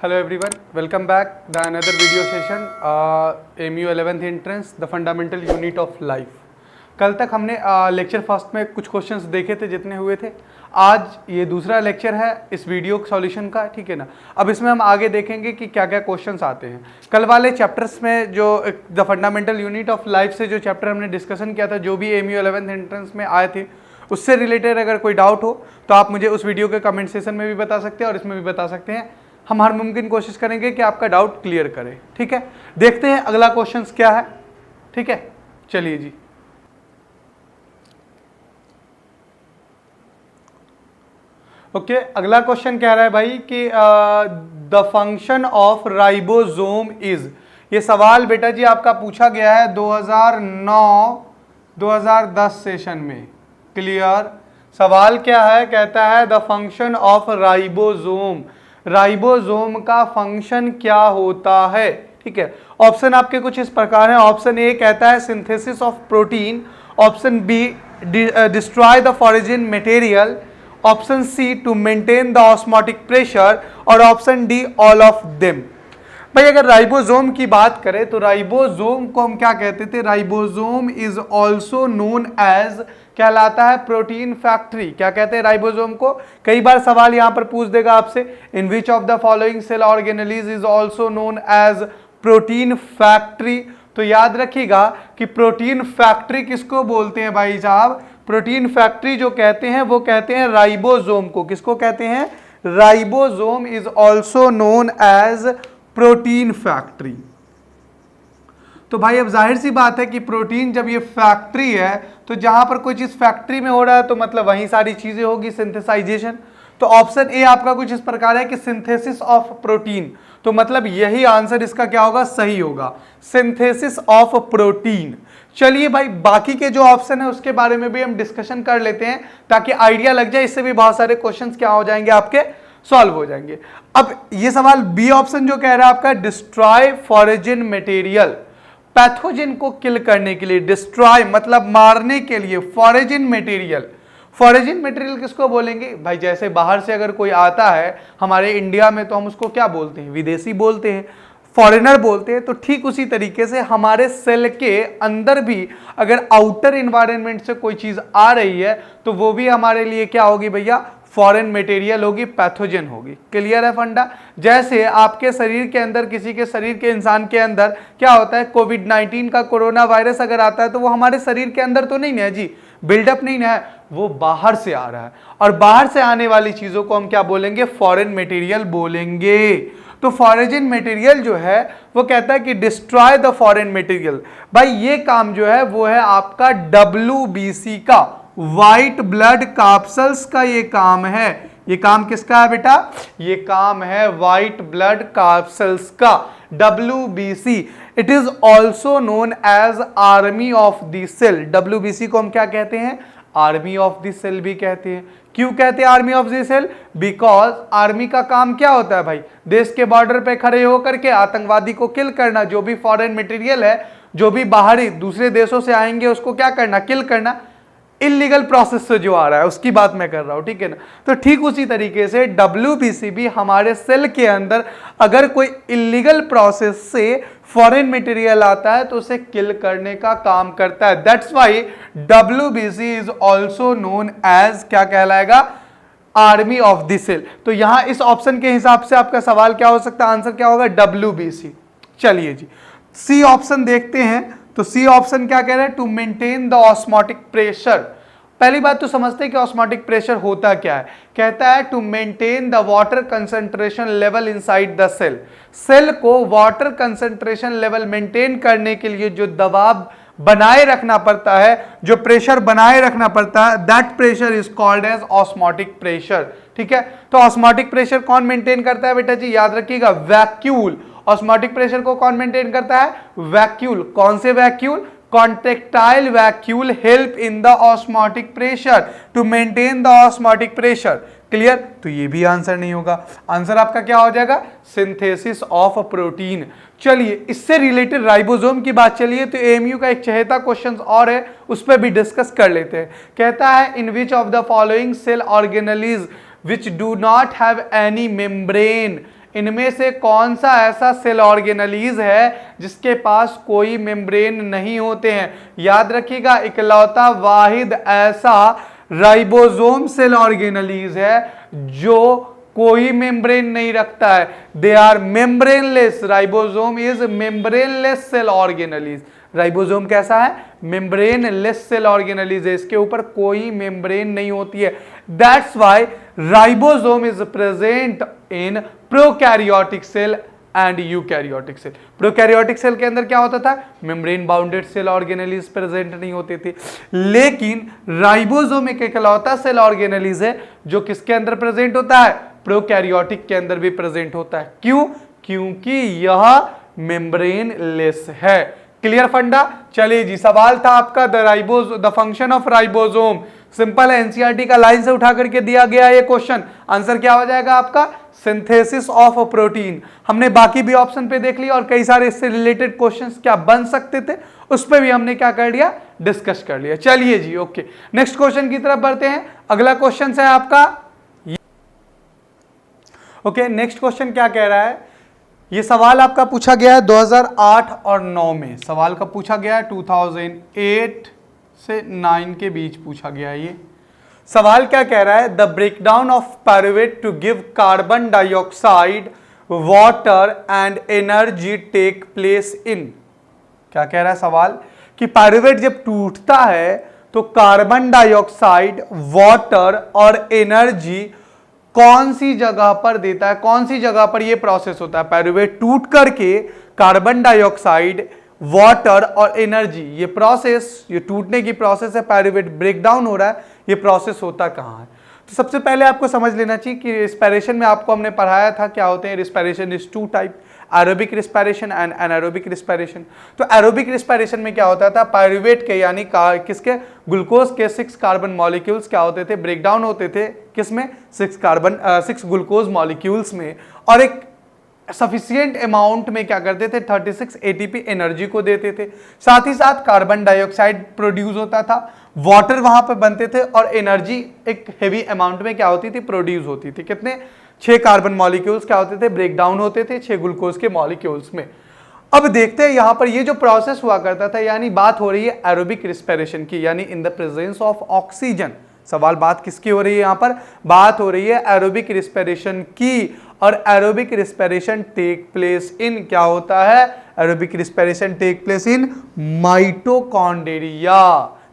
Hello everyone, welcome back. The another video session, AMU 11th entrance, the fundamental unit of life. कल तक हमने lecture first में कुछ questions देखे थे जितने हुए थे. आज ये दूसरा लेक्चर है इस वीडियो सॉल्यूशन का, ठीक है ना. अब इसमें हम आगे देखेंगे कि क्या क्या क्वेश्चंस आते हैं. कल वाले चैप्टर्स में जो the fundamental unit of life से जो चैप्टर हमने डिस्कशन किया था, जो भी AMU 11th एंट्रेंस में आए थे, उससे रिलेटेड अगर कोई डाउट हो तो आप मुझे उस वीडियो के कमेंट सेशन में भी बता सकते हैं और इसमें भी बता सकते हैं. हम हर मुमकिन कोशिश करेंगे कि आपका डाउट क्लियर करें. ठीक है, देखते हैं अगला क्वेश्चन क्या है. ठीक है, चलिए जी. ओके, अगला क्वेश्चन कह रहा है भाई कि the function of ribosome is. ये सवाल बेटा जी आपका पूछा गया है 2009-2010 सेशन में. क्लियर. सवाल क्या है, कहता है the function of ribosome. Ribosome का फंक्शन क्या होता है. ठीक है, ऑप्शन आपके कुछ इस प्रकार है. ऑप्शन ए कहता है synthesis of protein. Option B destroy the foreign material. Option C to maintain the osmotic pressure. और option D all of them. भाई अगर राइबोसोम की बात करें तो राइबोसोम को हम क्या कहते थे. Ribosome is also known as, कहलाता है प्रोटीन फैक्ट्री. क्या कहते हैं राइबोसोम को. कई बार सवाल यहां पर पूछ देगा आपसे, in which of the following cell organelles is also known as protein factory. तो याद रखिएगा कि प्रोटीन फैक्ट्री किसको बोलते हैं भाई साहब. प्रोटीन फैक्ट्री जो कहते हैं वो कहते हैं राइबोसोम को. किसको कहते हैं. Ribosome is also known as protein factory. तो भाई अब जाहिर सी बात है कि प्रोटीन जब ये फैक्ट्री है तो जहां पर कोई चीज फैक्ट्री में हो रहा है तो मतलब वहीं सारी चीजें होगी, सिंथेसाइजेशन. तो ऑप्शन ए आपका कुछ इस प्रकार है कि सिंथेसिस ऑफ प्रोटीन. तो मतलब यही आंसर इसका क्या होगा, सही होगा, सिंथेसिस ऑफ प्रोटीन. चलिए भाई बाकी के जो ऑप्शन है उसके बारे में भी हम डिस्कशन कर लेते हैं ताकि आइडिया लग जाए. इससे भी बहुत सारे क्वेश्चंस क्या हो जाएंगे आपके, सॉल्व हो जाएंगे. अब ये सवाल बी ऑप्शन जो कह रहा है आपका डिस्ट्रॉय फॉरेजिन मटेरियल. पैथोजन को किल करने के लिए, डिस्ट्रॉय मतलब मारने के लिए, फॉरेजिन मटेरियल. फॉरेजिन मटेरियल किसको बोलेंगे भाई. जैसे बाहर से अगर कोई आता है हमारे इंडिया में तो हम उसको क्या बोलते हैं, विदेशी बोलते हैं, फॉरेनर बोलते हैं. तो ठीक उसी तरीके से हमारे सेल के अंदर भी अगर आउटर एनवायरनमेंट से कोई चीज आ रही है तो वो भी हमारे लिए क्या होगी भैया, फॉरेन मटेरियल होगी, पैथोजन होगी. क्लियर है फंडा. जैसे आपके शरीर के अंदर, किसी के शरीर के इंसान के अंदर क्या होता है, कोविड-19 का कोरोना वायरस अगर आता है तो वो हमारे शरीर के अंदर तो नहीं है जी, बिल्डअप नहीं है, वो बाहर से आ रहा है. और बाहर से आने वाली चीजों को हम क्या बोलेंगे, फॉरेन मटेरियल बोलेंगे. तो फॉरेजिन मटेरियल जो है वो कहता है कि डिस्ट्रॉय द फॉरेन मटेरियल. भाई ये काम जो है वो है आपका WBC का, व्हाइट ब्लड कैप्सल्स का ये काम है. ये काम किसका है बेटा, ये काम है व्हाइट ब्लड कैप्सल्स का, WBC. It is also known as army of the cell. WBC को हम क्या कहते हैं, आर्मी ऑफ द सेल भी कहते हैं. क्यों कहते हैं army of the cell, because army का काम क्या होता है भाई, देश के बॉर्डर पे खड़े होकर के आतंकवादी को किल करना. जो भी फॉरेन मटेरियल है, जो भी बाहरी दूसरे देशों से आएंगे उसको क्या करना, किल करना. इलीगल प्रोसेस से जो आ रहा है उसकी बात मैं कर रहा हूं, ठीक है ना. तो ठीक उसी तरीके से WBC भी हमारे सेल के अंदर अगर कोई इलीगल प्रोसेस से फॉरेन मटेरियल आता है तो उसे किल करने का काम करता है. That's why WBC is also known as, क्या कहलाएगा, आर्मी ऑफ द सेल. तो यहां इस ऑप्शन के हिसाब से आपका सवाल क्या हो सकता है, आंसर क्या होगा, WBC. चलिए जी सी ऑप्शन देखते हैं. तो सी ऑप्शन क्या कह रहा है, to maintain the osmotic pressure. पहली बात तो समझते हैं कि ऑस्मोटिक प्रेशर होता क्या है. कहता है to maintain the water concentration level inside the cell. Cell को वाटर कंसंट्रेशन लेवल मेंटेन करने के लिए जो दबाव बनाए रखना पड़ता है, जो प्रेशर बनाए रखना पड़ता है, that pressure is called as osmotic pressure. ठीक है, तो ऑस्मोटिक प्रेशर कौन मेंटेन करता है बेटा जी, याद रखिएगा, वैक्यूल. ऑस्मोटिक प्रेशर को कौन मेंटेन करता है, वैक्यूल. कौन से vacuole, contractile vacuole help in the osmotic pressure to maintain the osmotic pressure. Clear. तो ये भी आंसर नहीं होगा. आंसर आपका क्या हो जाएगा, सिंथेसिस ऑफ प्रोटीन. चलिए इससे रिलेटेड राइबोसोम की बात चलिए तो AMU का एक चहेता क्वेश्चन और है, उस पर भी डिस्कस कर लेते हैं. कहता है in which of the following cell organelles which do not have any membrane, इनमें से कौन सा ऐसा सेल ऑर्गेनलीज है जिसके पास कोई मेम्ब्रेन नहीं होते हैं? याद रखिएगा, इकलौता वाहिद ऐसा राइबोसोम सेल ऑर्गेनलीज है जो कोई मेम्ब्रेन नहीं रखता है। They are membraneless, ribosome is membraneless cell organelles. Ribosome कैसा है? मेम्ब्रेनलेस सेल ऑर्गेनलीज है, इसके ऊपर कोई मेम्ब्रेन नहीं होती है। That's why ribosome is present in prokaryotic cell and eukaryotic cell. Prokaryotic cell के अंदर क्या होता था? Membrane bounded cell organelles present नहीं होते थे, लेकिन राइबोसोम एक इकलौता सेल ऑर्गेनलीज है जो किसके अंदर प्रेजेंट होता है? प्रोकैरियोटिक के अंदर भी प्रेजेंट होता है। क्यों? क्योंकि यह मेम्ब्रेन लेस है। क्लियर फंडा? चलिए जी, सवाल था आपका the function of ribosome. Simple है, एनसीईआरटी का लाइन से उठा करके दिया गया ये क्वेश्चन। आंसर क्या हो जाएगा आपका? Synthesis of protein. हमने बाकी भी ऑप्शन पे देख लिया और कई सारे इससे रिलेटेड क्वेश्चंस क्या बन सकते थे उस पर भी हमने क्या कर लिया? डिस्कस कर लिया। चलिए जी, ओके, नेक्स्ट क्वेश्चन की तरफ बढ़ते हैं। अगला क्वेश्चन है आपका, ओके, नेक्स्ट क्वेश्चन क्या कह रहा है? ये सवाल आपका पूछा गया है 2008 और 9 में। सवाल का पूछा गया है 2008 से 9 के बीच पूछा गया है। ये सवाल क्या कह रहा है? The breakdown of pyruvate to give carbon dioxide, water and energy take place in. क्या कह रहा है सवाल? कि पायरुवेट जब टूटता है तो कार्बन डाइऑक्साइड, वाटर और एनर्जी कौन सी जगह पर देता है? कौन सी जगह पर यह प्रोसेस होता है? पायरुवेट टूट करके कार्बन डाइऑक्साइड, वाटर और एनर्जी, ये प्रोसेस, ये टूटने की प्रोसेस है, पायरुवेट ब्रेकडाउन हो रहा है, ये प्रोसेस होता कहां है? तो सबसे पहले आपको समझ लेना चाहिए कि रिस्पिरेशन में आपको हमने पढ़ाया था क्या होते हैं। Respiration is two type, aerobic respiration and anaerobic respiration. तो एरोबिक रिस्पिरेशन में क्या होता था? पायरुवेट के यानी किसके? ग्लूकोज के 6 कार्बन मॉलिक्यूल्स क्या होते थे? ब्रेकडाउन होते थे किसमें? 6 ग्लूकोज मॉलिक्यूल्स में, और एक सफिशिएंट अमाउंट में क्या करते थे? 36 एटीपी एनर्जी को देते थे। साथ ही साथ कार्बन डाइऑक्साइड प्रोड्यूस होता था, वाटर वहां पर बनते थे, और एनर्जी एक हेवी अमाउंट में क्या होती थी? प्रोड्यूस होती थी। कितने? 6 कार्बन मॉलिक्यूल्स क्या होते थे? ब्रेकडाउन होते थे 6 ग्लूकोज के मॉलिक्यूल्स में। अब देखते हैं यहां पर ये जो प्रोसेस हुआ करता था, यानी बात हो रही है एरोबिक रिस्पिरेशन की, यानी in the presence of oxygen. सवाल बात किसकी हो रही है? यहां पर बात हो रही है एरोबिक रिस्पिरेशन की, और aerobic respiration take place in, क्या होता है? Aerobic respiration take place in mitochondria.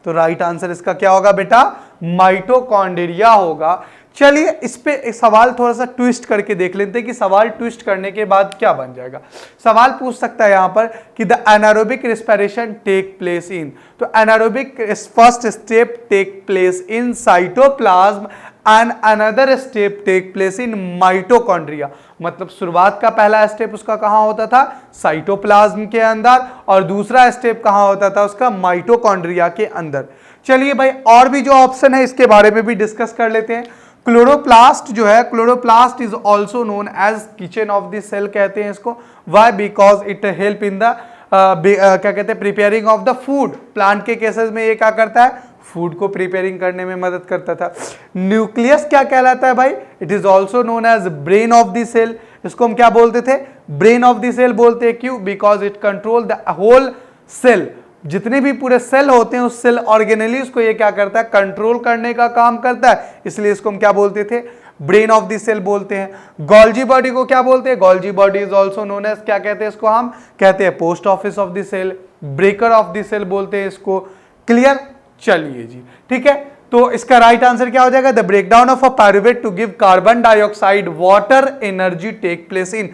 तो राइट आंसर इसका क्या होगा बेटा? माइटोकॉन्ड्रिया होगा। चलिए इस पे एक सवाल थोड़ा सा ट्विस्ट करके देख लेते हैं कि सवाल ट्विस्ट करने के बाद क्या बन जाएगा। सवाल पूछ सकता है यहां पर कि the anaerobic respiration take place in, तो anaerobic first step take place in cytoplasm and another step take place in mitochondria. मतलब शुरुआत का पहला स्टेप उसका कहां होता था? साइटोप्लाज्म के अंदर, और दूसरा स्टेप कहां होता था उसका? माइटोकॉन्ड्रिया के अंदर। चलिए भाई, और भी जो ऑप्शन है इसके बारे में भी डिस्कस कर लेते हैं। क्लोरोप्लास्ट जो है, chloroplast is also known as kitchen of the cell कहते हैं इसको। Why? Because it help in the क्या कहते हैं? Preparing of the food. Plant के केसेस में ये क्या करता है? फूड को प्रिपेयरिंग करने में मदद करता था। न्यूक्लियस क्या कहलाता है भाई? It is also known as brain of the cell. इसको हम क्या बोलते थे? ब्रेन ऑफ द सेल बोलते हैं। क्यों? Because it control the whole cell. जितने भी पूरे सेल होते हैं उस सेल ऑर्गेनेलिस को ये क्या करता है? कंट्रोल करने का काम करता है, इसलिए इसको हम क्या बोलते थे? ब्रेन ऑफ द सेल बोलते हैं। गोल्जी बॉडी को क्या बोलते हैं? Golgi body is also known as, क्या कहते हैं इसको? हम कहते हैं post office of the cell, breaker of the cell बोलते हैं इसको। क्लियर? चलिए जी, ठीक है। तो इसका राइट आंसर क्या हो जाएगा? The breakdown of a pyruvate to give carbon dioxide, water, energy take place in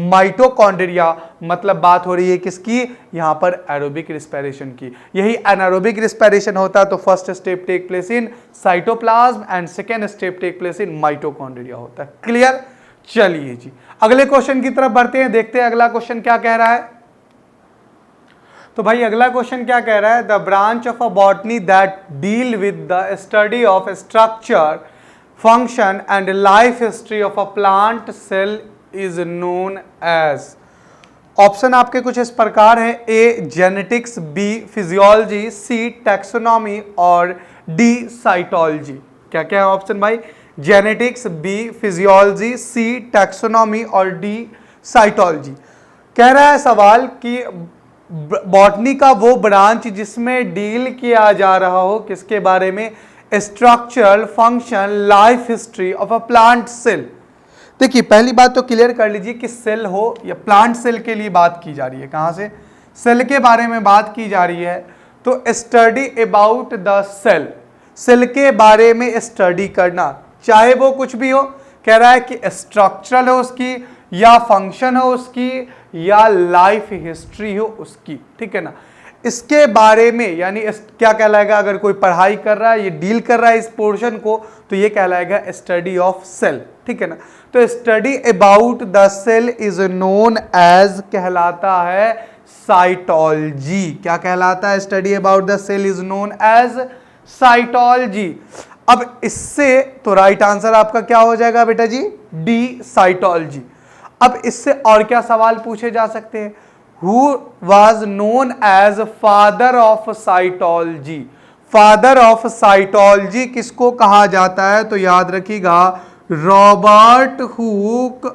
mitochondria. मतलब बात हो रही है किसकी? यहां पर एरोबिक रिस्पिरेशन की। यही एनारोबिक रिस्पिरेशन होता तो first step take place in cytoplasm and second step take place in mitochondria होता है। क्लियर? चलिए जी, अगले क्वेश्चन की तरफ बढ़ते हैं, देखते हैं अगला क्वेश्चन क्या कह रहा है। तो भाई अगला क्वेश्चन क्या कह रहा है? The branch of a botany that deal with the study of structure, function and life history of a plant cell is known as. Option आपके कुछ इस प्रकार है। A genetics, B physiology, C taxonomy और डी साइटोलॉजी। क्या क्या है option भाई? Genetics, B physiology, C taxonomy और डी साइटोलॉजी। कह रहा है सवाल कि बॉटनी का वो ब्रांच जिसमें डील किया जा रहा हो किसके बारे में, structural, function, life history of a plant cell. देखिए पहली बात तो क्लियर कर लीजिए कि सेल हो या प्लांट सेल के लिए बात की जा रही है, कहां से, सेल के बारे में बात की जा रही है। तो study about the cell, cell के बारे में स्टडी करना, चाहे वो कुछ भी हो। कह रहा है कि स्ट्रक्चरल हो उसकी, या फंक्शन हो उसकी, या लाइफ हिस्ट्री हो उसकी, ठीक है ना। इसके बारे में यानी क्या कहलाएगा, अगर कोई पढ़ाई कर रहा है, ये डील कर रहा है इस पोर्शन को, तो ये कहलाएगा स्टडी ऑफ सेल, ठीक है ना। तो study about the cell is known as, कहलाता है साइटोलॉजी। क्या कहलाता है, study about the cell is known as cytology. अब इससे तो राइट आंसर आपका क्या हो जाएगा बेटा जी, डी साइटोलॉजी। अब इससे और क्या सवाल पूछे जा सकते हैं, who was known as father of cytology. Father of cytology किसको कहा जाता है, तो याद रखिएगा रॉबर्ट हुक।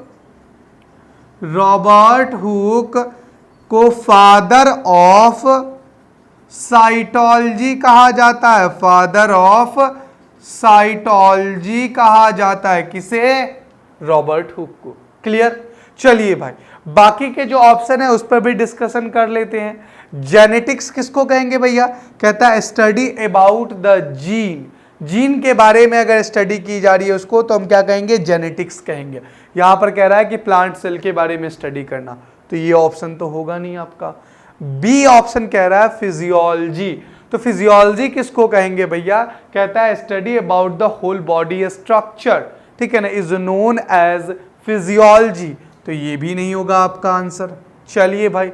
रॉबर्ट हुक को फादर ऑफ साइटोलॉजी कहा जाता है, फादर ऑफ साइटोलॉजी कहा जाता है, किसे, रॉबर्ट हुक को। क्लियर। चलिए भाई बाकी के जो ऑप्शन है उस पर भी डिस्कशन कर लेते हैं। जेनेटिक्स किसको कहेंगे भैया, कहता है study about the gene. Gene के बारे में अगर स्टडी की जा रही है उसको तो हम क्या कहेंगे, जेनेटिक्स कहेंगे। यहां पर कह रहा है कि प्लांट सेल के बारे में स्टडी करना, तो ये ऑप्शन तो होगा नहीं आपका। बी ऑप्शन कह रहा है फिजियोलॉजी, तो फिजियोलॉजी किसको कहेंगे भैया, कहता है study about the whole body structure, ठीक है ना, इज नोन एज फिजियोलॉजी, तो ये भी नहीं होगा आपका आंसर। चलिए भाई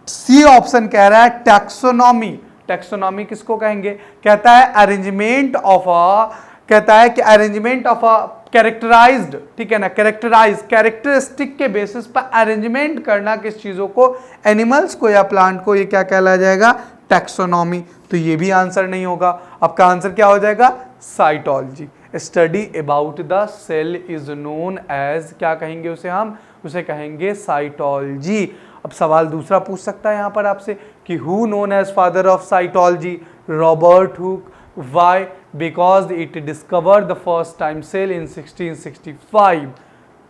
सी ऑप्शन कह रहा है टैक्सोनॉमी। टैक्सोनॉमी किसको कहेंगे, कहता है अरेंजमेंट ऑफ अ, कहता है कि अरेंजमेंट ऑफ अ कैरेक्टराइज्ड, ठीक है ना, कैरेक्टराइज, कैरेक्टरिस्टिक के बेसिस पर अरेंजमेंट करना किस चीजों को, एनिमल्स को या प्लांट को, ये क्या कहलाया जाएगा, टैक्सोनॉमी। तो ये भी आंसर नहीं होगा। आपका आंसर क्या हो जाएगा, cytology. Study about the cell is known as, क्या कहेंगे उसे, हम उसे कहेंगे साइटोलॉजी। अब सवाल दूसरा पूछ सकता है यहां पर आपसे कि who known as father of cytology, Robert Hooke. Why, because it discovered the first time cell in 1665।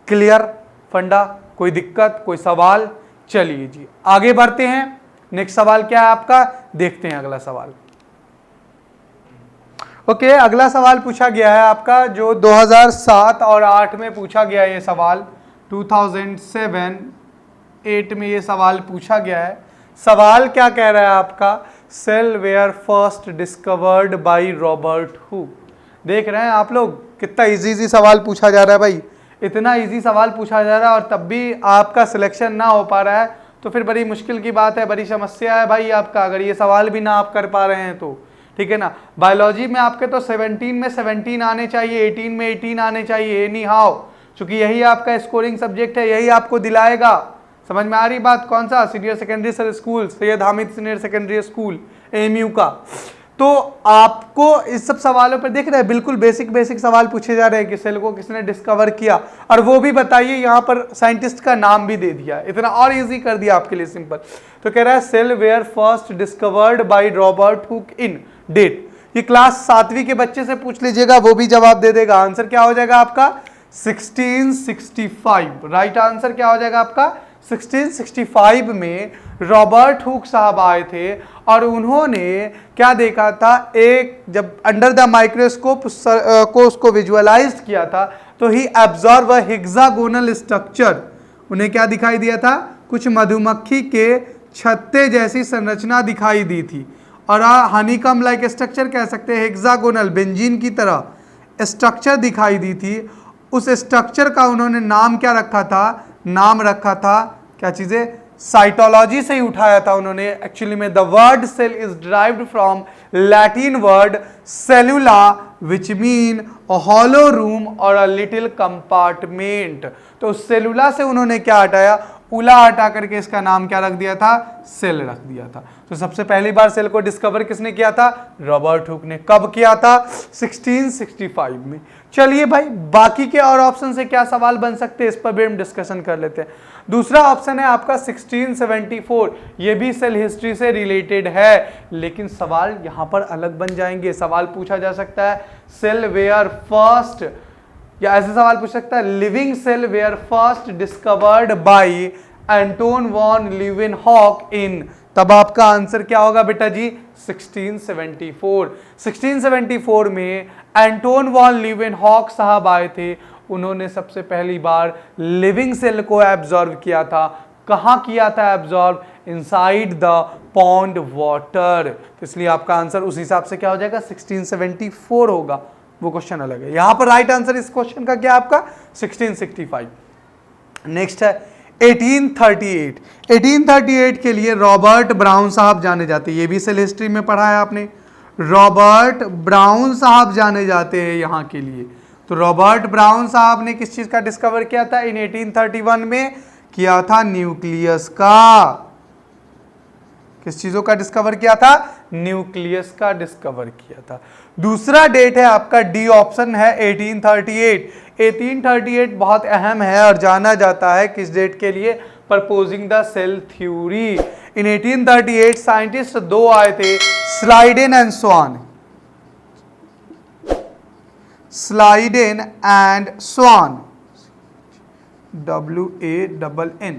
Clear funda, कोई दिक्कत, कोई सवाल। चलिए जी आगे बढ़ते हैं। नेक्स्ट सवाल क्या है आपका, देखते हैं अगला सवाल। ओके, अगला सवाल पूछा गया है आपका जो 2007 और 8 में पूछा गया है। ये सवाल 2007, 8 में ये सवाल पूछा गया है। सवाल क्या कह रहा है आपका, cell where first discovered by Robert Hooke. देख रहे हैं आप लोग कितना इजी सवाल पूछा जा रहा है भाई, इतना इजी सवाल पूछा जा रहा है और तब भी आपका सिलेक्शन ना हो पा रहा है, तो फिर बड़ी मुश्किल की बात है, बड़ी समस्या है भाई आपका, अगर ये सवाल भी ना आप कर पा रहे हैं तो, ठीक है ना। बायोलॉजी में आपके तो 17 में 17 आने चाहिए, 18 में 18 आने चाहिए, एनी हाउ, क्योंकि यही आपका स्कोरिंग सब्जेक्ट है, यही आपको दिलाएगा। समझ में आ रही बात, कौन सा, senior secondary school, Syed Hamid senior secondary school AMU का। तो आपको इस सब सवालों पर देख रहे हैं बिल्कुल बेसिक सवाल पूछे जा रहे हैं कि सेल को किसने डिस्कवर किया, और वो भी बताइए यहाँ पर साइंटिस्ट का नाम भी दे दिया, इतना और इजी कर दिया आपके लिए, सिंपल। तो कह रहा है cell where first discovered by Robert Hooke in date. ये क्लास 7वीं के बच्चे से पूछ लीजिएगा, वो भी जवाब दे देगा। आंसर क्या हो जाएगा आपका 1665। राइट आंसर क्या हो जाएगा आपका 1665 में रॉबर्ट हुक साहब आए थे और उन्होंने क्या देखा था, एक जब अंडर द माइक्रोस्कोप को उसको विजुअलाइज किया था तो ही एब्जॉर्ब अ हेक्सागोनल स्ट्रक्चर। उन्हें क्या दिखाई दिया था, कुछ मधुमक्खी के छत्ते जैसी संरचना दिखाई दी थी, और हनीकम लाइक स्ट्रक्चर कह सकते हैं, हेक्सागोनल बेंजीन की तरह स्ट्रक्चर दिखाई दी थी। उस स्ट्रक्चर का उन्होंने नाम क्या रखा था, नाम रखा था क्या चीजें, साइटोलॉजी से ही उठाया था उन्होंने। एक्चुअली में the word cell is derived from Latin word cellula which mean a hollow room और अ लिटिल कंपार्टमेंट। तो सेलुला से उन्होंने क्या हटाया, उला हटा करके इसका नाम क्या रख दिया था, सेल रख दिया था। तो सबसे पहली बार सेल को डिस्कवर किसने किया था, रॉबर्ट हुक ने। कब किया था, 1665 में। चलिए भाई, बाकी के और ऑप्शन से क्या सवाल बन सकते हैं, इस पर भी हम डिस्कशन कर लेते हैं। दूसरा ऑप्शन है आपका 1674, ये भी सेल हिस्ट्री से रिलेटेड है, लेकिन सवाल यहां पर अलग बन जाएंगे। सवाल पूछा जा सकता है सेल वेयर फर्स्ट, या ऐसे सवाल पूछ सकता है living cell where first discovered by Anton von Leeuwenhoek in. तब आपका आंसर क्या होगा बेटा जी, 1674। 1674 में एंटोन वॉन लीवेनहॉक साहब आए थे, उन्होंने सबसे पहली बार लिविंग सेल को एब्जॉर्व किया था। कहां किया था absorb, inside the pond water. इसलिए आपका आंसर उस हिसाब से क्या हो जाएगा, 1674 होगा। वो क्वेश्चन अलग है। यहां पर राइट आंसर इस क्वेश्चन का क्या आपका 1665। नेक्स्ट है 1838। 1838 के लिए रॉबर्ट ब्राउन साहब जाने जाते हैं, ये भी सेल हिस्ट्री में पढ़ा है आपने। रॉबर्ट ब्राउन साहब जाने जाते हैं यहां के लिए। तो रॉबर्ट ब्राउन साहब ने किस चीज का डिस्कवर किया था इन 1831 में, किया था न्यूक्लियस का। किस चीजों का डिस्कवर किया था, न्यूक्लियस का डिस्कवर किया था। दूसरा डेट है आपका डी ऑप्शन है 1838। 1838 बहुत अहम है और जाना जाता है किस डेट के लिए, proposing the cell theory. In 1838 scientist दो आए थे, Schleiden and Schwann. Schleiden and Schwann, WANN।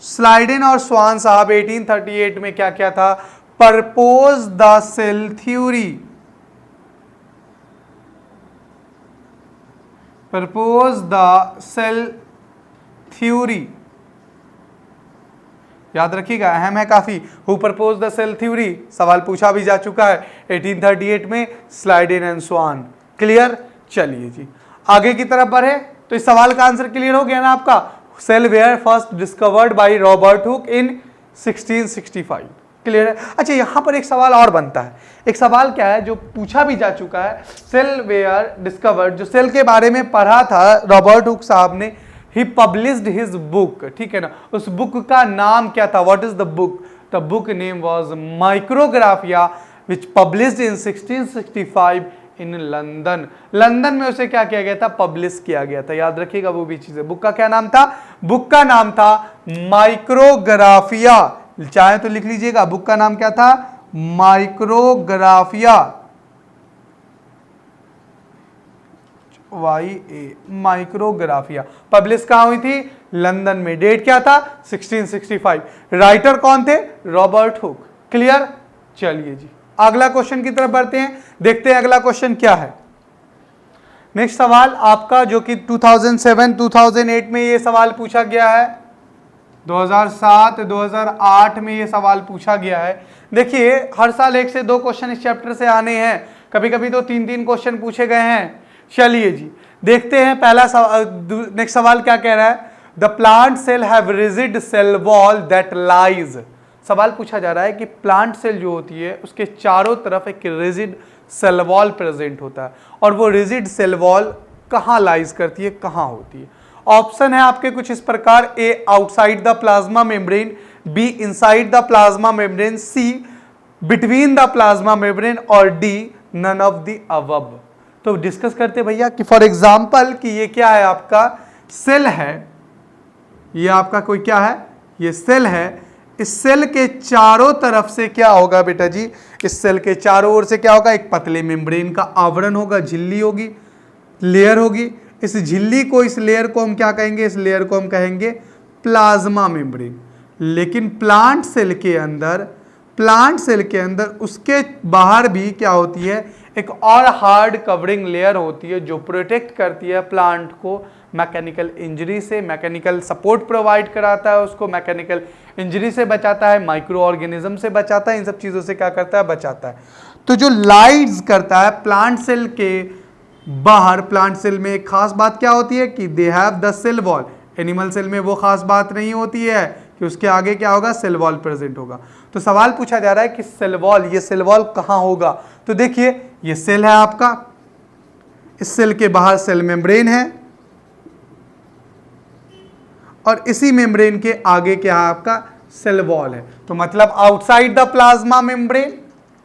Schleiden और स्वान साहब 1838 में क्या किया था, propose the cell theory. Propose the cell theory, याद रखिएगा, अहम है काफी। Who propose the cell theory, सवाल पूछा भी जा चुका है 1838 में, स्लाइडेन एंड स्वान। क्लियर। चलिए जी आगे की तरफ बढ़े। तो इस सवाल का आंसर क्लियर हो गया ना आपका, cell where first discovered by Robert Hooke in 1665। Clear है। अच्छा, यहां पर एक सवाल और बनता है। एक सवाल क्या है जो पूछा भी जा चुका है, सेल वेयर डिस्कवर्ड, जो सेल के बारे में पढ़ा था रॉबर्ट हुक साहब ने, ही पब्लिश्ड हिज बुक, ठीक है ना। उस बुक का नाम क्या था, what is the book, the book name was Micrographia, which published in 1665 in London. London में उसे क्या किया गया था, पब्लिश किया गया था। याद रखिएगा वो भी चीजें। बुक का क्या नाम था, बुक का नाम था माइक्रोग्राफिया। चाहे तो लिख लीजिएगा, बुक का नाम क्या था, माइक्रोग्राफिया, YA, माइक्रोग्राफिया। पब्लिश कहां हुई थी, लंदन में। डेट क्या था, 1665। राइटर कौन थे, रॉबर्ट हुक। क्लियर। चलिए जी अगला क्वेश्चन की तरफ बढ़ते हैं, देखते हैं अगला क्वेश्चन क्या है। नेक्स्ट सवाल आपका जो कि 2007-2008 में ये सवाल पूछा गया है, 2007-2008 में ये सवाल पूछा गया है। देखिए हर साल 1 से 2 क्वेश्चन इस चैप्टर से आने हैं, कभी कभी तो 3-3 क्वेश्चन पूछे गए हैं। चलिए जी देखते हैं पहला नेक्स्ट सवाल क्या कह रहा है, the plant cell have rigid cell wall that lies. सवाल पूछा जा रहा है कि प्लांट सेल जो होती है उसके चारों तरफ एक रिजिड सेल वॉल प्रेजेंट होता है, और वो रिजिड सेल वॉल कहां लाइज करती है, कहां होती है। ऑप्शन है आपके कुछ इस प्रकार, A outside the plasma membrane, B inside the plasma membrane, C between the plasma membrane, और D none of the above. तो डिस्कस करते भैया कि फॉर एग्जांपल कि ये क्या है, आपका सेल है, ये आपका कोई क्या है, ये सेल है। इस सेल के चारों तरफ से क्या होगा बेटा जी, इस सेल के चारों ओर से क्या होगा, एक पतले मेम्ब्रेन का आवरण होगा, झिल्ली होगी, लेयर होगी। इस झिल्ली को, इस लेयर को हम क्या कहेंगे, इस लेयर को हम कहेंगे प्लाज्मा मेम्ब्रेन। लेकिन प्लांट सेल के अंदर उसके बाहर भी क्या होती है, एक और हार्ड कवरिंग लेयर होती है जो प्रोटेक्ट करती है प्लांट को मैकेनिकल इंजरी से, मैकेनिकल सपोर्ट प्रोवाइड कराता है उसको, मैकेनिकल इंजरी से बचाता है, माइक्रो ऑर्गेनिज्म से बचाता है, इन सब चीज़ों से क्या करता है, बचाता है। तो जो लाइट्स करता है प्लांट सेल के बाहर, प्लांट सेल में एक खास बात क्या होती है कि they have the cell wall. Animal cell में वो खास बात नहीं होती है कि उसके आगे क्या होगा, सेल वॉल प्रेजेंट होगा। तो सवाल पूछा जा रहा है कि सेल वॉल, ये सेल वॉल कहां होगा। तो देखिए ये सेल है आपका, इस सेल के बाहर सेल मेम्ब्रेन है, और इसी मेम्ब्रेन के आगे क्या है आपका सेल वॉल है, तो मतलब outside the plasma membrane.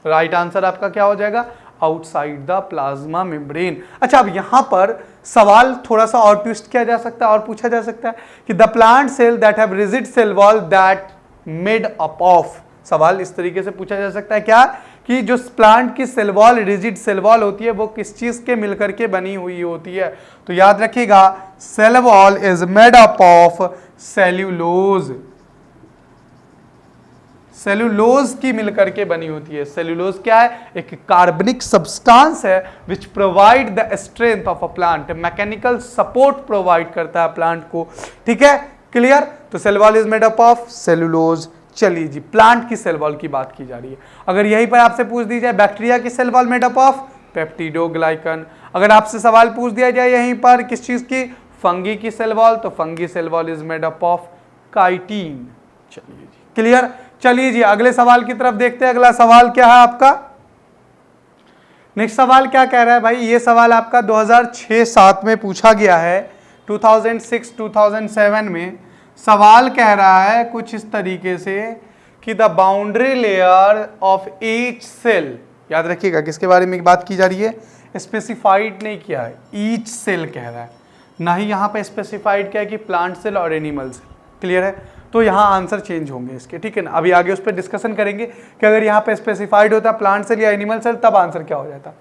Right answer आपका क्या हो जाएगा, आउटसाइड द प्लाज्मा मेम्ब्रेन। अच्छा, अब यहां पर सवाल थोड़ा सा और ट्विस्ट किया जा सकता है और पूछा जा सकता है कि the plant cell that have rigid cell wall that made up of, सवाल इस तरीके से पूछा जा सकता है क्या कि जो प्लांट की cell wall, rigid cell wall होती है, वो किस चीज के मिलकर के बनी हुई होती है। तो याद रखिएगा cell wall is made up of cellulose, cellulose की मिलकर के बनी होती है। सेल्यूलोज क्या है, एक कार्बनिक सब्सटेंस है which provide the strength of a plant, mechanical support provide करता है प्लांट को। ठीक है, क्लियर। तो cell wall is made up of cellulose. चलिए जी, प्लांट की सेल वॉल की बात की जा रही है। अगर यहीं पर आपसे पूछ दी जाए बैक्टीरिया की cell wall made up of peptidoglycan, अगर आपसे सवाल पूछ दिया जाए यहीं पर किस चीज की, फंगी की सेल वॉल, तो fungi cell wall is made up of chitin. चलिए जी, क्लियर। चलिए जी, अगले सवाल की तरफ देखते हैं। अगला सवाल क्या है आपका, नेक्स्ट सवाल क्या कह रहा है भाई, ये सवाल आपका 2006-07 में पूछा गया है, 2006-2007 में। सवाल कह रहा है कुछ इस तरीके से कि the boundary layer of each cell, याद रखिएगा किसके बारे में बात की जा रही है, स्पेसिफाइड नहीं किया है, ईच सेल कह रहा है, ना ही यहां पे स्पेसिफाइड किया है कि प्लांट सेल और एनिमल सेल। क्लियर है, तो यहां आंसर चेंज होंगे इसके, ठीक है ना। अभी आगे उस पर डिस्कशन करेंगे कि अगर यहां पे स्पेसिफाइड होता प्लांट सेल या एनिमल सेल तब आंसर क्या हो जाता।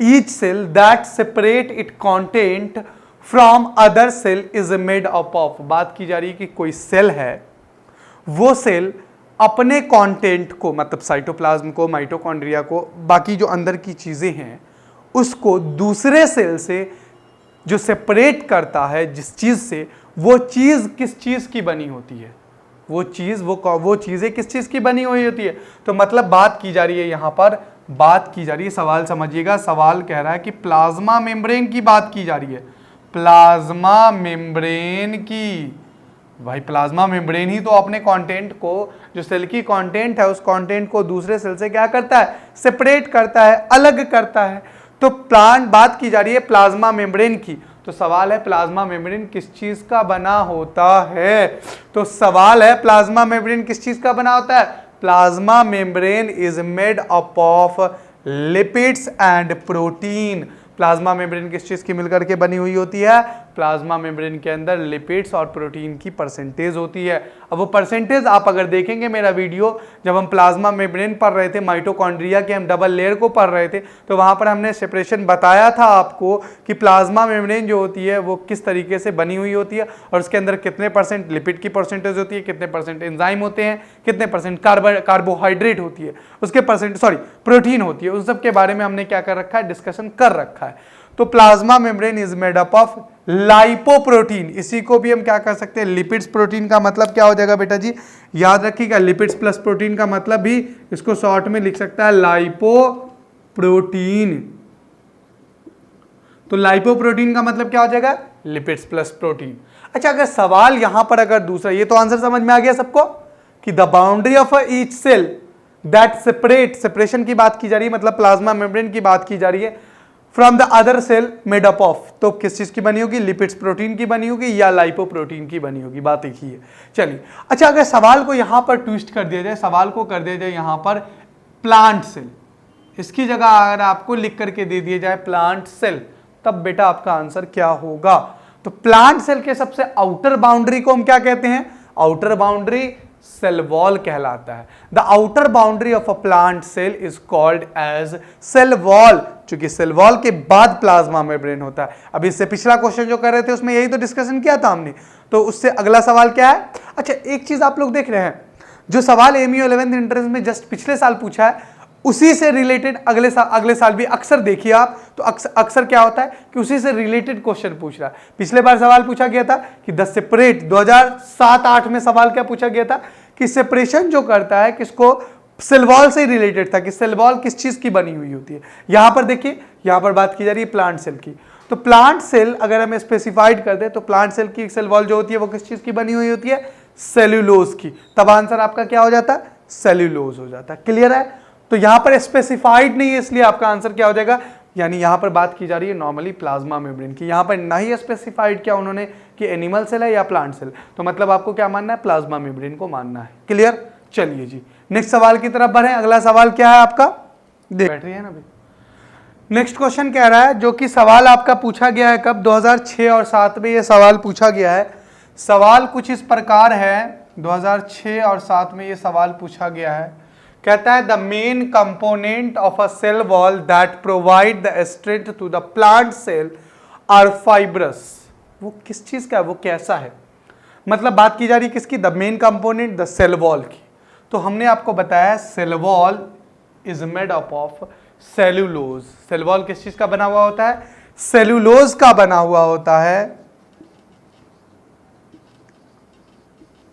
Each cell that separate it content from other cell is made up of, बात की जा रही है कि कोई सेल है, वो सेल अपने कंटेंट को, मतलब साइटोप्लाज्म को, माइटोकॉन्ड्रिया को, बाकी जो अंदर की चीजें हैं उसको दूसरे सेल से जो सेपरेट करता है जिस चीज से, वो चीज किस चीज की बनी होती है, वो चीजें किस चीज की बनी हुई होती है। तो मतलब बात की जा रही है यहां पर, बात की जा रही है, सवाल समझिएगा, सवाल कह रहा है कि प्लाज्मा मेम्ब्रेन की बात की जा रही है, प्लाज्मा मेम्ब्रेन की। भाई प्लाज्मा मेम्ब्रेन ही तो अपने कंटेंट को, जो सेल की कंटेंट है, उस कंटेंट को दूसरे सेल से क्या करता है, सेपरेट करता है, अलग करता है। तो प्लांट, बात की जा रही है प्लाज्मा मेम्ब्रेन की, तो सवाल है प्लाज्मा मेम्ब्रेन किस चीज का बना होता है। तो सवाल है प्लाज्मा मेम्ब्रेन किस चीज का बना होता है, plasma membrane is made up of lipids and protein. Plasma membrane किस चीज की मिलकर के बनी हुई होती है, प्लाज्मा मेम्ब्रेन के अंदर लिपिड्स और प्रोटीन की परसेंटेज होती है। अब वो परसेंटेज आप अगर देखेंगे मेरा वीडियो, जब हम प्लाज्मा मेम्ब्रेन पढ़ रहे थे, माइटोकॉन्ड्रिया के हम डबल लेयर को पढ़ रहे थे, तो वहां पर हमने सेपरेशन बताया था आपको कि प्लाज्मा मेम्ब्रेन जो होती है वो किस तरीके से बनी हुई होती है और उसके अंदर कितने परसेंट लिपिड की परसेंटेज होती है, कितने परसेंट एंजाइम होते हैं, कितने परसेंट कार्बोहाइड्रेट होती है, उसके प्रोटीन होती है। उस सब के बारे में हमने क्या कर रखा है, डिस्कशन कर रखा है। तो plasma membrane is made up of lipoprotein, इसी को भी हम क्या कर सकते हैं, लिपिड्स। प्रोटीन का मतलब क्या हो जाएगा बेटा जी, याद रखिएगा, लिपिड्स प्लस प्रोटीन का मतलब भी इसको शॉर्ट में लिख सकता है लाइपोप्रोटीन। तो लाइपोप्रोटीन का मतलब क्या हो जाएगा, लिपिड्स प्लस प्रोटीन। अच्छा, अगर सवाल यहां पर अगर दूसरा, ये तो आंसर समझ में आ गया सबको कि the boundary of each cell that separate, separation की बात की जा रही है, मतलब प्लाज्मा मेम्ब्रेन की बात की जा रही है, from the other cell made up of, तो किस चीज की बनी होगी, लिपिड्स प्रोटीन की बनी होगी या लाइपोप्रोटीन की बनी होगी, बात एक ही है। चलिए, अच्छा अगर सवाल को यहां पर ट्विस्ट कर दिया जाए, सवाल को कर दिया जाए यहां पर प्लांट सेल, इसकी जगह अगर आपको लिख करके दे दिया जाए प्लांट सेल, तब बेटा आपका आंसर क्या होगा। तो प्लांट सेल के सबसे आउटर बाउंड्री को हम क्या कहते हैं, आउटर बाउंड्री सेल वॉल कहलाता है। The outer boundary of a plant cell is called as cell wall, क्योंकि सेल वॉल के बाद प्लाज्मा मेम्ब्रेन होता है। अभी इससे पिछला क्वेश्चन जो कर रहे थे उसमें यही तो डिस्कशन किया था हमने। तो उससे अगला सवाल क्या है, अच्छा एक चीज आप लोग देख रहे हैं, जो सवाल एमयू 11th एंट्रेंस में जस्ट पिछले साल पूछा है, उसी से रिलेटेड अगले साल भी अक्सर देखिए आप, तो अक्सर क्या होता है कि उसी से रिलेटेड क्वेश्चन पूछ रहा है। पिछले बार सवाल पूछा गया था कि द सेपरेट, 2007-8 में सवाल क्या पूछा गया था कि सेपरेशन जो करता है किसको, सेल वॉल से रिलेटेड था कि सेल वॉल किस चीज की बनी हुई होती है। यहां पर देखिए, यहां पर बात की जा रही है प्लांट सेल की। तो प्लांट सेल अगर हम स्पेसिफाइड कर दे तो प्लांट सेल की सेल वॉल जो होती है वो किस चीज की बनी हुई होती है, सेल्यूलोज की। तब आंसर आपका क्या हो जाता है, सेल्यूलोज हो जाता है। क्लियर है। तो यहां पर स्पेसिफाइड नहीं है, इसलिए आपका आंसर क्या हो जाएगा, यानी यहाँ पर बात की जा रही है नॉर्मली प्लाज्मा मेम्ब्रेन की। यहाँ पर ना ही स्पेसिफाइड किया उन्होंने कि एनिमल सेल है या प्लांट सेल, तो मतलब आपको क्या मानना है, प्लाज्मा मेम्ब्रेन को मानना है। क्लियर? चलिए जी नेक्स्ट सवाल की तरफ बढ़े। अगला सवाल क्या है आपका, देख बैठ रही है ना अभी। नेक्स्ट क्वेश्चन कह रहा है, जो कि सवाल आपका पूछा गया है कब, 2006 और 7 में ये सवाल पूछा गया है। सवाल कुछ इस प्रकार है, 2006 और 7 में ये सवाल पूछा गया है। कहता है the main component of a cell wall that provide the strength to the plant cell are fibrous. वो किस चीज का है, वो कैसा है, मतलब बात की जा रही है किसकी, the main component the cell wall की। तो हमने आपको बताया cell wall is made up of cellulose. Cell wall किस चीज का बना हुआ होता है, सेल्यूलोज का बना हुआ होता है।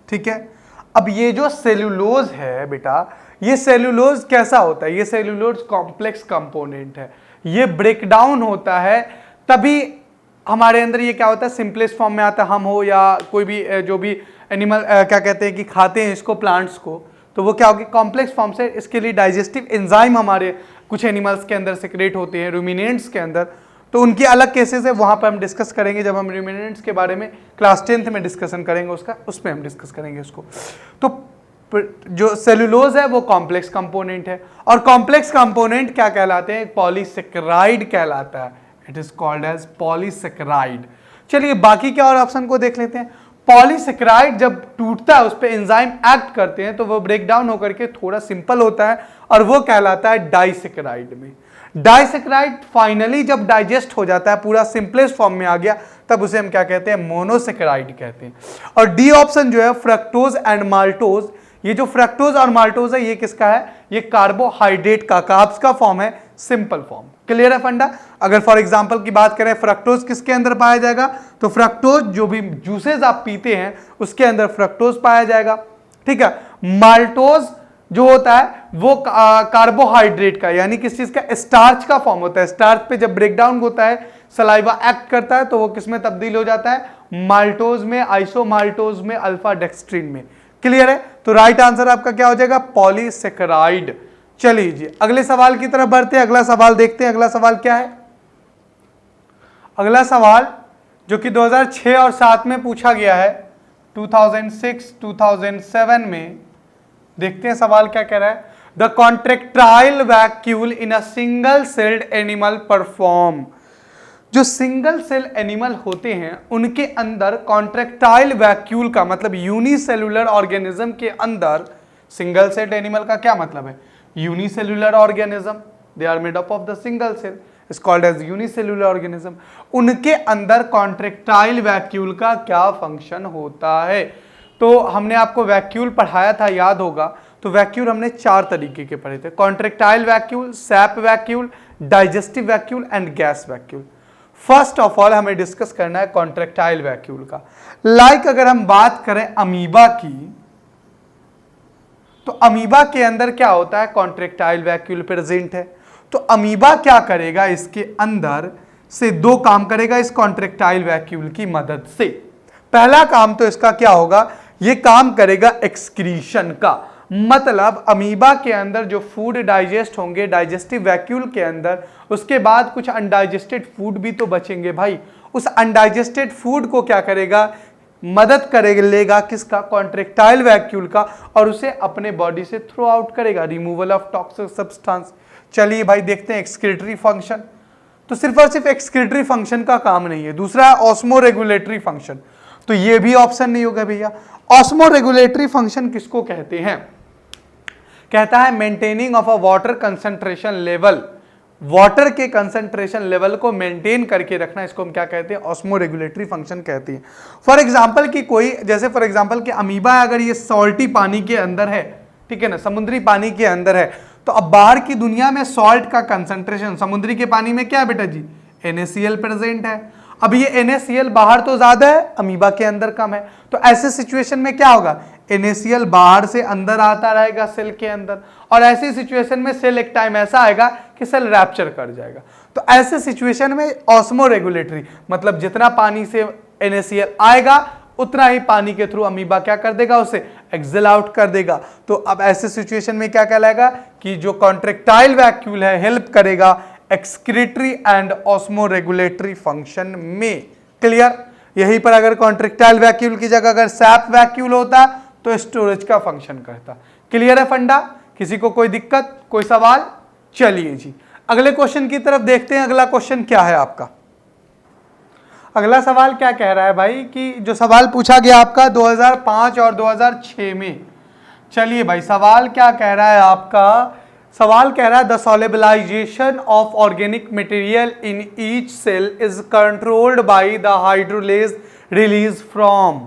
ठीक है, अब ये जो सेल्यूलोज है बेटा, ये सेल्यूलोज कैसा होता है, ये सेल्यूलोज कॉम्प्लेक्स कंपोनेंट है, ये ब्रेक डाउन होता है तभी हमारे अंदर ये क्या होता है, सिंपलेस्ट फॉर्म में आता है। हम हो या कोई भी जो भी एनिमल क्या कहते हैं कि खाते हैं इसको, प्लांट्स को, तो वो क्या होगी, कॉम्प्लेक्स फॉर्म से। इसके लिए डाइजेस्टिव एंजाइम हमारे कुछ एनिमल्स के अंदर सिक्रेट होते हैं, रूमिनेंट्स के अंदर, तो उनकी अलग केसेस है, वहां पर हम डिस्कस करेंगे जब हम रूमिनेंट्स के बारे में क्लास 10th में डिस्कशन करेंगे उसका, उसमें हम डिस्कस करेंगे उसको। तो जो सेल्यूलोज है वो कॉम्प्लेक्स कंपोनेंट है, और कॉम्प्लेक्स कंपोनेंट क्या कहलाते हैं, पॉलीसेकेराइड कहलाता है। It is called as polysaccharide. चलिए बाकी क्या और ऑप्शन को देख लेते हैं। पॉलीसेकेराइड जब टूटता है उस पर एंजाइम एक्ट करते हैं तो वो ब्रेक डाउन होकर के थोड़ा सिंपल होता है और वो कहलाता है डाइसेकेराइड में। डाइसेकेराइड फाइनली जब डाइजेस्ट हो जाता है, पूरा सिंपलेस्ट फॉर्म में आ गया, तब उसे हम क्या कहते हैं, मोनोसेकेराइड कहते हैं। और डी ऑप्शन जो है फ्रक्टोज एंड माल्टोज, ये जो फ्रक्टोज और माल्टोज है ये किसका है, ये कार्बोहाइड्रेट का, कार्ब्स का फॉर्म है, सिंपल फॉर्म। क्लियर है फंडा? अगर फॉर एग्जांपल की बात करें फ्रक्टोज किसके अंदर पाया जाएगा, तो फ्रक्टोज जो भी जूसेस आप पीते हैं उसके अंदर फ्रक्टोज पाया जाएगा। ठीक है, माल्टोज जो होता है वो कार्बोहाइड्रेट का, यानी किस चीज का, स्टार्च का फॉर्म होता है। स्टार्च पे जब ब्रेक डाउन होता है, सलाइवा एक्ट करता है, तो वो किस में तब्दील हो जाता है, माल्टोज में, आइसोमाल्टोज में, अल्फा डेक्स्ट्रीन में। क्लियर है? तो राइट आंसर आपका क्या हो जाएगा, पॉलीसेकेराइड। चलिए जी अगले सवाल की तरफ बढ़ते हैं। अगला सवाल देखते हैं, अगला सवाल क्या है। अगला सवाल जो कि 2006 और 7 में पूछा गया है, 2006, 2007 में, देखते हैं सवाल क्या कह रहा है। The contractile vacuole in a single celled animal perform. जो सिंगल सेल एनिमल होते हैं उनके अंदर कॉन्ट्रेक्टाइल वैक्यूल का मतलब यूनिसेलुलर ऑर्गेनिज्म के अंदर, सिंगल सेल एनिमल का क्या मतलब है, unicellular organism, they are made up of the single cell, is called as unicellular organism. उनके अंदर कॉन्ट्रेक्टाइल वैक्यूल का क्या फंक्शन होता है। तो हमने आपको वैक्यूल पढ़ाया था, याद होगा, तो वैक्यूल हमने 4 तरीके के पढ़े थे, contractile vacuole, SAP vacuole, digestive vacuole and gas vacuole. First of all हमें डिस्कस करना है कॉन्ट्रेक्टाइल वैक्यूल का। लाइक अगर हम बात करें अमीबा की, तो अमीबा के अंदर क्या होता है, कॉन्ट्रेक्टाइल वैक्यूल प्रेजेंट है। तो अमीबा क्या करेगा, इसके अंदर से 2 काम करेगा इस कॉन्ट्रेक्टाइल वैक्यूल की मदद से। पहला काम तो इसका क्या होगा, ये काम करेगा एक्सक्रीशन का, मतलब अमीबा के अंदर जो फूड डाइजेस्ट होंगे डाइजेस्टिव वैक्यूल के अंदर, उसके बाद कुछ अनडाइजेस्टेड फूड भी तो बचेंगे भाई। उस अनडाइजेस्टेड फूड को क्या करेगा, मदद करेगा किसका, कॉन्ट्रेक्टाइल वैक्यूल का, और उसे अपने बॉडी से थ्रो आउट करेगा, रिमूवल ऑफ टॉक्सिक सब्सटेंस। चलिए भाई देखते हैं एक्सक्रीटरी फंक्शन। तो सिर्फ और सिर्फ एक्सक्रीटरी फंक्शन का काम नहीं है, दूसरा है ऑस्मो रेगुलेटरी फंक्शन। तो ये भी ऑप्शन नहीं होगा भैया। ऑस्मो रेगुलेटरी फंक्शन किसको कहते हैं, कहता है maintaining of a water concentration level, water के कंसंट्रेशन लेवल को मेंटेन करके रखना, इसको हम क्या कहते हैं, ऑस्मो रेगुलेटरी फंक्शन कहते हैं। फॉर एग्जांपल कि कोई, जैसे फॉर एग्जांपल कि अमीबा अगर ये सॉल्टी पानी के अंदर है, ठीक है ना, समुद्री पानी के अंदर है, तो अब बाहर की दुनिया में सॉल्ट का कंसंट्रेशन, समुद्री के पानी में क्या है बेटा जी, NaCl प्रेजेंट है। अब ये NaCl बाहर तो ज्यादा है, अमीबा के अंदर कम है, तो ऐसे सिचुएशन में क्या होगा, NaCl बाहर से अंदर आता रहेगा सेल के अंदर, और ऐसी सिचुएशन में सेल एक टाइम ऐसा आएगा कि सेल रैप्चर कर जाएगा। तो ऐसे सिचुएशन में ऑस्मो रेगुलेटरी मतलब जितना पानी से NaCl आएगा उतना ही पानी के थ्रू अमीबा क्या कर देगा, उसे एक्सेल आउट कर देगा। तो अब ऐसे सिचुएशन में क्या कहलाएगा कि जो कॉन्ट्रेक्टाइल वैक्यूल है हेल्प करेगा एक्सक्रीटरी एंड ऑस्मोरेगुलेटरी फंक्शन में। क्लियर? यहीं पर अगर कॉन्ट्रेक्टाइल वैक्यूल की जगह अगर सैप वैक्यूल होता तो स्टोरेज का फंक्शन करता। क्लियर है फंडा? किसी को कोई दिक्कत, कोई सवाल? चलिए जी अगले क्वेश्चन की तरफ देखते हैं। अगला क्वेश्चन क्या है आपका? अगला सवाल क्या कह रहा है भाई कि जो सवाल पूछा गया आपका 2005 और 2006 में। चलिए भाई सवाल क्या कह रहा है आपका? सवाल कह रहा है the solubilization of organic material in each cell is controlled by the hydrolase release from.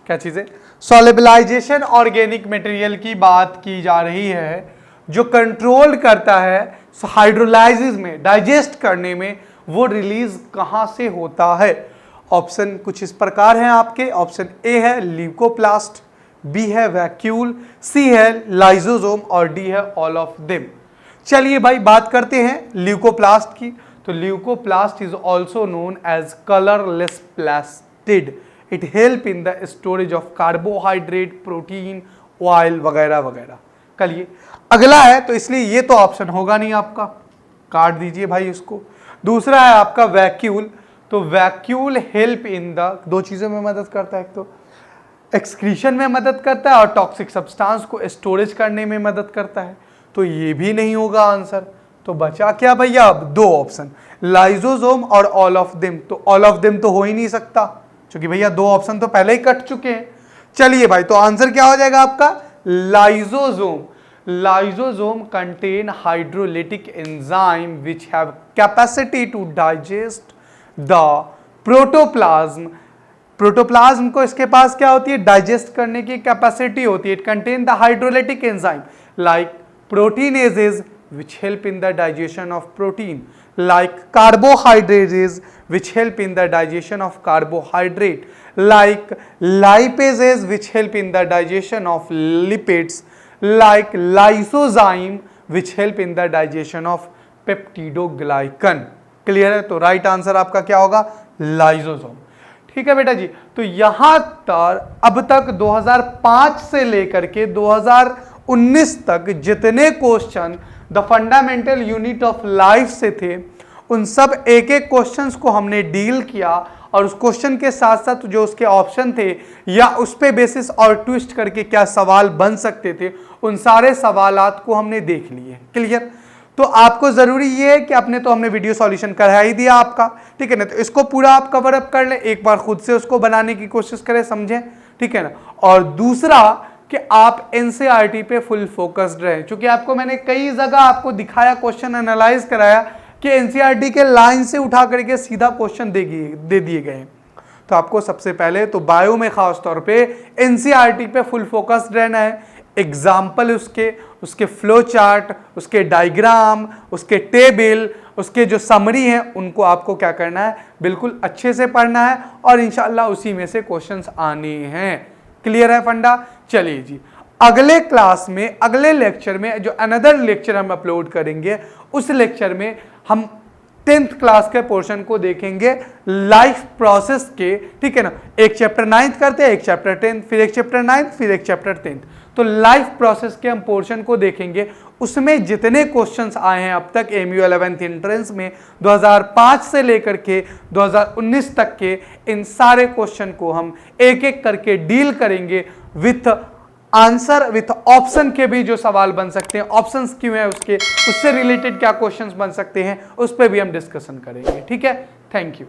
क्या चीज है? सॉल्युबलाइजेशन ऑर्गेनिक मटेरियल की बात की जा रही है, जो कंट्रोल करता है हाइड्रोलाइसिस में, डाइजेस्ट करने में, वो रिलीज कहां से होता है? ऑप्शन कुछ इस प्रकार हैं आपके। ऑप्शन ए है ल्यूकोप्लास्ट, बी है वैक्यूल, सी है लाइसोसोम और डी है ऑल ऑफ देम। चलिए भाई बात करते हैं ल्यूकोप्लास्ट की। तो leucoplast is also known as colourless plastid. It help in the storage of carbohydrate, protein, oil वगैरह वगैरह। कलिए अगला है तो इसलिए ये तो ऑप्शन होगा नहीं आपका, काट दीजिए भाई इसको। दूसरा है आपका वैक्यूल। तो वैक्यूल हेल्प इन द, दो चीजों में मदद करता है, एक तो एक्सक्रीशन में मदद करता है और टॉक्सिक सब्सटेंस को स्टोरेज करने में मदद करता है। तो ये भी नहीं होगा आंसर। तो बचा क्या भैया? अब दो ऑप्शन, लाइसोसोम और ऑल ऑफ देम। तो ऑल ऑफ देम तो हो ही नहीं सकता क्योंकि भैया दो ऑप्शन तो पहले ही कट चुके हैं। चलिए भाई तो आंसर क्या हो जाएगा आपका? Lysosome. Lysosome contain hydrolytic enzyme which have capacity to digest the protoplasm. Protoplasm को इसके पास क्या होती है? डाइजेस्ट करने की कैपेसिटी होती है। It contain the hydrolytic enzyme like proteinases which help in the digestion of protein, like carbohydrates which help in the digestion of carbohydrate, like lipases which help in the digestion of lipids, like lysozyme which help in the digestion of peptidoglycan। Clear है? तो right answer आपका क्या होगा? Lysosome. ठीक है बेटा जी। तो यहां तक अब तक 2005 से लेकर के 2019 तक जितने question the fundamental unit of life से थे, उन सब एक एक क्वेश्चंस को हमने डील किया और उस क्वेश्चन के साथ साथ जो उसके ऑप्शन थे या उस पे बेसिस और ट्विस्ट करके क्या सवाल बन सकते थे, उन सारे सवालात को हमने देख लिए। क्लियर? तो आपको जरूरी ये है कि आपने तो हमने वीडियो सॉल्यूशन करा ही दिया आपका, ठीक है ना? तो इसको पूरा आप कवर अप कर ले, एक बार खुद से उसको बनाने की कोशिश करें, समझें, ठीक है ना? और दूसरा कि आप एनसीईआरटी पे फुल फोकस्ड रहे, क्योंकि आपको मैंने कई जगह आपको दिखाया, क्वेश्चन एनालाइज कराया कि एनसीईआरटी के लाइन से उठा करके सीधा क्वेश्चन दे दिए गए। तो आपको सबसे पहले तो बायो में खास तौर पे एनसीईआरटी पे फुल फोकस्ड रहना है। एग्जाम्पल उसके फ्लो चार्ट, उसके डायग्राम, उसके टेबल, उसके जो समरी हैं, उनको आपको क्या करना है? बिल्कुल अच्छे से पढ़ना है और इंशाल्लाह उसी में से क्वेश्चंस आने हैं। क्लियर है फंडा? चलिए जी अगले क्लास में, अगले लेक्चर में जो अनदर लेक्चर हम अपलोड करेंगे, उस लेक्चर में हम 10th क्लास के पोर्शन को देखेंगे लाइफ प्रोसेस के, ठीक है ना? एक चैप्टर 9th करते हैं, एक चैप्टर 10th, फिर एक चैप्टर 9th, फिर एक चैप्टर 10th। तो लाइफ प्रोसेस के हम पोर्शन को देखेंगे। उसमें जितने क्वेश्चंस आए हैं अब तक एमयू 11th एंट्रेंस में 2005 से लेकर के 2019 तक के, इन सारे क्वेश्चन को हम एक एक करके डील करेंगे विथ आंसर, विथ ऑप्शन के भी जो सवाल बन सकते हैं, ऑप्शंस क्यों है उसके, उससे रिलेटेड क्या क्वेश्चंस बन सकते हैं, उस पर भी हम डिस्कशन करेंगे। ठीक है? Thank you.